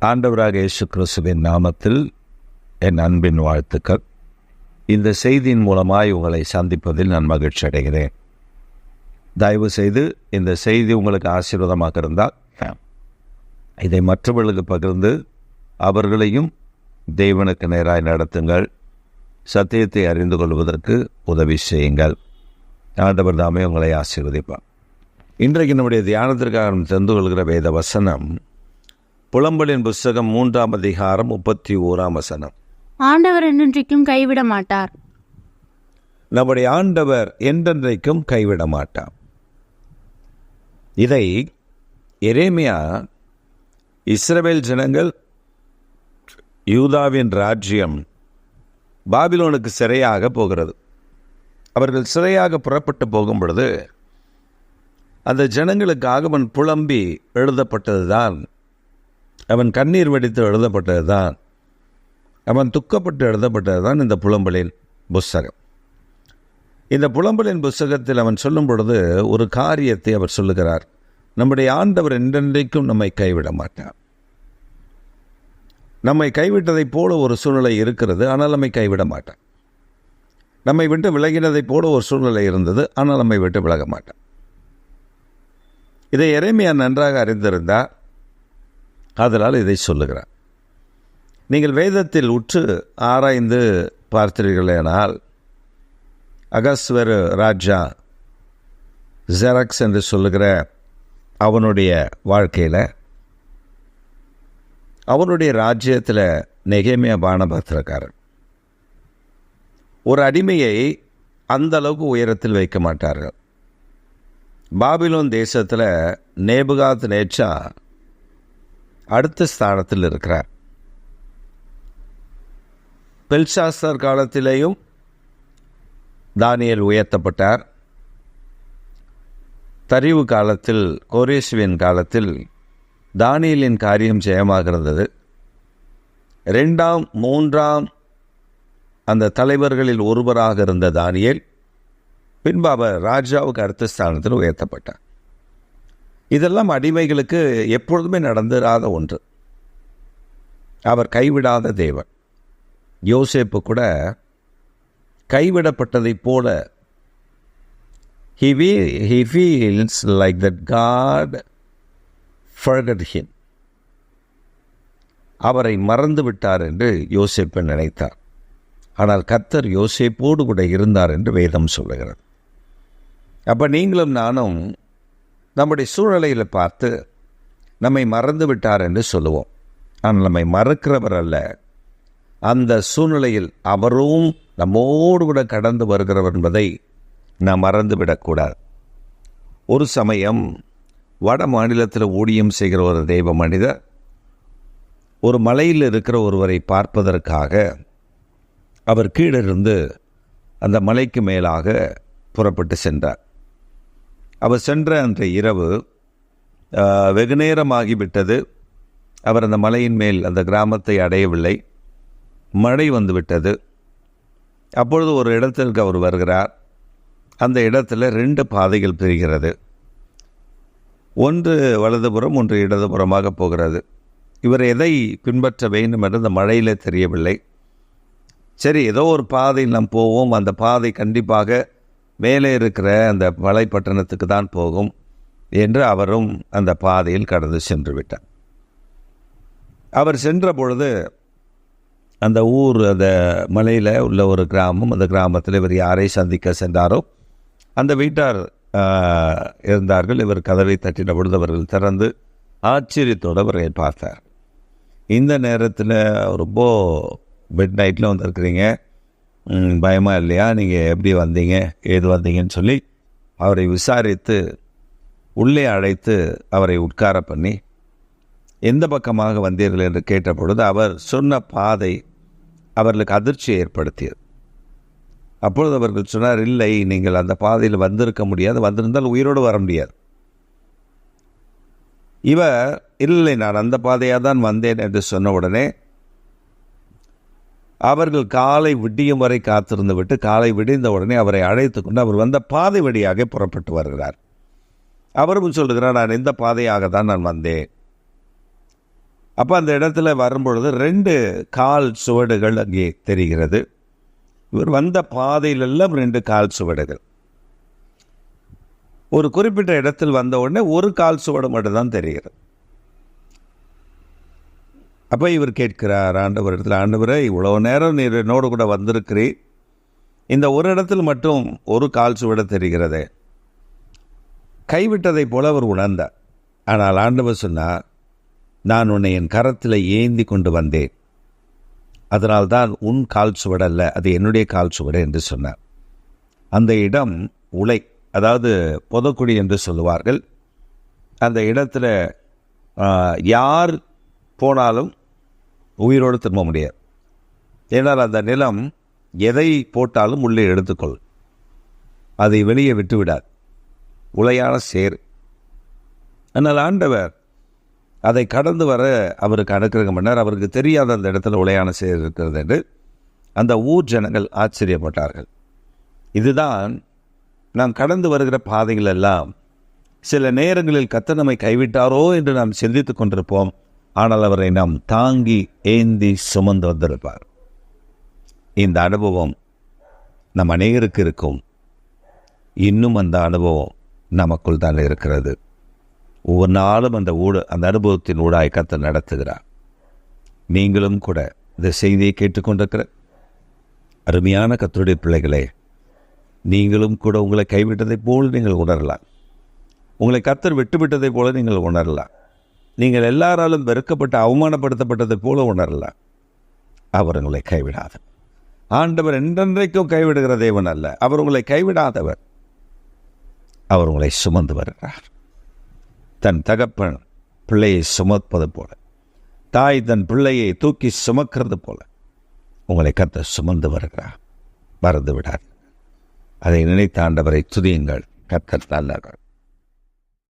ஆண்டவராக இயேசு கிறிஸ்துவின் நாமத்தில் என் அன்பின் வாழ்த்துக்கள். இந்த செய்தியின் மூலமாய் உங்களை சந்திப்பதில் நான் மகிழ்ச்சி அடைகிறேன். தயவு செய்து இந்த செய்தி உங்களுக்கு ஆசீர்வாதமாக இருந்தால் இதை மற்றவர்களுக்கு பகிர்ந்து அவர்களையும் தேவனுக்கு நேராய் நடத்துங்கள். சத்தியத்தை அறிந்து கொள்வதற்கு உதவி செய்யுங்கள். ஆண்டவர் தாமே உங்களை ஆசீர்வதிப்பார். இன்றைக்கு நம்முடைய தியானத்திற்காக நாம் தெரிந்து கொள்கிற வேத வசனம் புலம்பலின் புஸ்தகம் 3ஆம் அதிகாரம் 31ஆம் வசனம். ஆண்டவர் என்றென்றைக்கும் கைவிட மாட்டார். நம்முடைய ஆண்டவர் என்றென்றைக்கும் கைவிட மாட்டார். இதை எரேமியா இஸ்ரவேல் ஜனங்கள் யூதாவின் ராஜ்யம் பாபிலோனுக்கு சிறையாக போகிறது. அவர்கள் சிறையாக புறப்பட்டு போகும் பொழுது அந்த ஜனங்களுக்காக அவன் புலம்பி எழுதப்பட்டதுதான், அவன் கண்ணீர் வடித்து எழுதப்பட்டதுதான், அவன் துக்கப்பட்டு எழுதப்பட்டதுதான் இந்த புலம்பலின் புஸ்தகம். இந்த புலம்பலின் புஸ்தகத்தில் அவன் சொல்லும் பொழுது ஒரு காரியத்தை அவர் சொல்லுகிறார். நம்முடைய ஆண்டவர் என்றென்றைக்கும் நம்மை கைவிட மாட்டார். நம்மை கைவிட்டதைப் போல ஒரு சூழ்நிலை இருக்கிறது, ஆனால் நம்மை கைவிட மாட்டார். நம்மை விட்டு விலகினதைப் போல ஒரு சூழ்நிலை இருந்தது, ஆனால் நம்மை விட்டு விலக மாட்டார். இதை எரேமியா நன்றாக அறிந்திருந்தார். அதனால் இதை சொல்லுகிறார். நீங்கள் வேதத்தில் உற்று ஆராய்ந்து பார்த்தீர்களேனால் அகஸ்வேரு ராஜா ஜெரக்ஸ் என்று சொல்லுகிற அவனுடைய வாழ்க்கையில், அவனுடைய ராஜ்யத்தில் நெகேமியா பானபத்திரக்காரன். ஒரு அடிமையை அந்த அளவுக்கு உயரத்தில் வைக்க மாட்டார்கள். பாபிலோன் தேசத்தில் நேபுகாத் நேச்சார் அடுத்த ஸ்தானத்தில் இருக்கிறார். பெல்ஷாத்சார் காலத்திலேயும் தானியேல் உயர்த்தப்பட்டார். தரிவு காலத்தில், கோரேசுவின் காலத்தில் தானியேலின் காரியம் ஜெயமாக இருந்தது. 2ஆம் 3ஆம் அந்த தலைவர்களில் ஒருவராக இருந்த தானியேல் பின்பு அவர் ராஜாவுக்கு அடுத்த ஸ்தானத்தில் உயர்த்தப்பட்டார். இதெல்லாம் அடிமைகளுக்கு எப்பொழுதுமே நடந்திராத ஒன்று. அவர் கைவிடாத தேவன். யோசேப்பு கூட கைவிடப்பட்டதைப் போல he feels like that God forgot him. அவரை மறந்து விட்டார் என்று யோசேப்பு நினைத்தார். ஆனால் கர்த்தர் யோசேப்போடு கூட இருந்தார் என்று வேதம் சொல்லுகிறது. அப்போ நீங்களும் நானும் நம்முடைய சூழ்நிலையில் பார்த்து நம்மை மறந்து விட்டார் என்று சொல்லுவோம். ஆனால் நம்மை மறக்கிறவர் அல்ல. அந்த சூழ்நிலையில் அவரும் நம்மோடு கூட கடந்து வருகிறவர் என்பதை நாம் மறந்துவிடக்கூடாது. ஒரு சமயம் வட மாநிலத்தில் ஊழியம் செய்கிற ஒரு தெய்வ மனிதர் ஒரு மலையில் இருக்கிற ஒருவரை பார்ப்பதற்காக அவர் கீழிருந்து அந்த மலைக்கு மேலாக புறப்பட்டு சென்றார். அவர் சென்ற அந்த இரவு வெகு நேரமாகிவிட்டது. அவர் அந்த மலையின் மேல் அந்த கிராமத்தை அடையவில்லை. மழை வந்துவிட்டது. அப்பொழுது ஒரு இடத்திற்கு அவர் வருகிறார். அந்த இடத்துல 2 பாதைகள் பிரிகிறது. ஒன்று வலதுபுறம், ஒன்று இடதுபுறமாக போகிறது. இவர் எதை பின்பற்ற வேண்டும் என்று அந்த மழையிலே தெரியவில்லை. சரி, ஏதோ ஒரு பாதையில் நாம் போவோம், அந்த பாதை கண்டிப்பாக மேலே இருக்கிற அந்த மலைப்பட்டணத்துக்கு தான் போகும் என்று அவரும் அந்த பாதையில் கடந்து சென்று விட்டார். அவர் சென்ற பொழுது அந்த ஊர், அந்த மலையில் உள்ள ஒரு கிராமம், அந்த கிராமத்தில் இவர் யாரை சந்திக்க சென்றாரோ அந்த வீட்டார் இருந்தார்கள். இவர் கதவை தட்டின பொழுது அவர்கள் திறந்து ஆச்சரியத்தோடு அவரை பார்த்தார். இந்த நேரத்தில் ரொம்ப மிட் நைட்டில் வந்திருக்கிறீங்க, பயமாக இல்லையா, நீங்கள் எப்படி வந்தீங்க, ஏது வந்தீங்கன்னு சொல்லி அவரை விசாரித்து உள்ளே அழைத்து அவரை உட்கார பண்ணி எந்த பக்கமாக வந்தீர்கள் என்று கேட்ட பொழுது அவர் சொன்ன பாதை அவர்களுக்கு அதிர்ச்சியை ஏற்படுத்தியது. அப்பொழுது அவர்கள் சொன்னார், இல்லை, நீங்கள் அந்த பாதையில் வந்திருக்க முடியாது, வந்திருந்தால் உயிரோடு வர முடியாது. இவர், இல்லை, நான் அந்த பாதையாக தான் வந்தேன் என்று சொன்ன உடனே அவர்கள் காலை விடியும் வரை காத்திருந்து விட்டு காலை விடிந்த உடனே அவரை அழைத்து கொண்டு அவர் வந்த பாதை வழியாக புறப்பட்டு வருகிறார். அவரும் சொல்லுகிறார், நான் இந்த பாதையாக தான் நான் வந்தேன். அப்போ அந்த இடத்துல வரும்பொழுது 2 கால் சுவடுகள் அங்கே தெரிகிறது. இவர் வந்த பாதையிலெல்லாம் 2 கால் சுவடுகள். ஒரு குறிப்பிட்ட இடத்தில் வந்த உடனே 1 கால் சுவடு மட்டும்தான் தெரிகிறது. அப்போ இவர் கேட்கிறார் ஆண்டவர் இடத்துல, ஆண்டவரே, இவ்வளோ நேரம் நீர் என்னோடு கூட வந்திருக்கிறீர், இந்த ஒரு இடத்தில் மட்டும் 1 கால் சுவடு தெரிகிறதே. கைவிட்டதை போல அவர் உணர்ந்தார். ஆனால் ஆண்டவர் சொன்னார், நான் உன்னை என் கரத்தில் ஏந்தி கொண்டு வந்தேன், அதனால்தான் உன் கால் சுவடல்ல, அது என்னுடைய கால் சுவடு என்று சொன்னார். அந்த இடம் உலை, அதாவது புதக்குடி என்று சொல்லுவார்கள். அந்த இடத்துல யார் போனாலும் உயிரோடு திரும்ப முடியாது. ஏன்னால் அந்த நிலம் எதை போட்டாலும் உள்ளே எடுத்துக்கொள், அதை வெளியே விட்டுவிடாது, உலையான சேர். ஆனால் ஆண்டவர் அதை கடந்து வர அவருக்கு அனுக்கிரகம் பண்ணார். அவருக்கு தெரியாத அந்த இடத்துல உலையான சேர் இருக்கிறது என்று அந்த ஊர் ஜனங்கள் ஆச்சரியப்பட்டார்கள். இதுதான் நாம் கடந்து வருகிற பாதைகள் எல்லாம் சில நேரங்களில் கர்த்தர் நம்மை கைவிட்டாரோ என்று நாம் சிந்தித்து கொண்டிருப்போம். ஆனால் அவரை நாம் தாங்கி ஏந்தி சுமந்து வந்திருப்பார். இந்த அனுபவம் நம் அநேகருக்கு இருக்கும். இன்னும் அந்த அனுபவம் நமக்குள் தான் இருக்கிறது. ஒவ்வொரு நாளும் அந்த அனுபவத்தின் ஊடாய் கர்த்தர் நடத்துகிறார். நீங்களும் கூட இந்த செய்தியை கேட்டுக்கொண்டிருக்கிற அருமையான கர்த்தருடைய பிள்ளைகளே, நீங்களும் கூட உங்களை கைவிட்டதை போல் நீங்கள் உணரலாம். உங்களை கர்த்தர் விட்டுவிட்டதை போல நீங்கள் உணரலாம். நீங்கள் எல்லாராலும் வெறுக்கப்பட்டு அவமானப்படுத்தப்பட்டதை போல உணரலாம். அவர் உங்களை கைவிடாதவர். ஆண்டவர் என்றென்றைக்கும் கைவிடுகிற தேவன் அல்ல. அவர் உங்களை கைவிடாதவர். அவர் உங்களை சுமந்து வருகிறார். தன் தகப்பன் பிள்ளையை சுமப்பது போல, தாய் தன் பிள்ளையை தூக்கி சுமக்கிறது போல உங்களை கர்த்தர் சுமந்து வருகிறார். மறந்து விடாது. அதை நினைத்த ஆண்டவரை துதியுங்கள். கர்த்தர் நல்லவர்.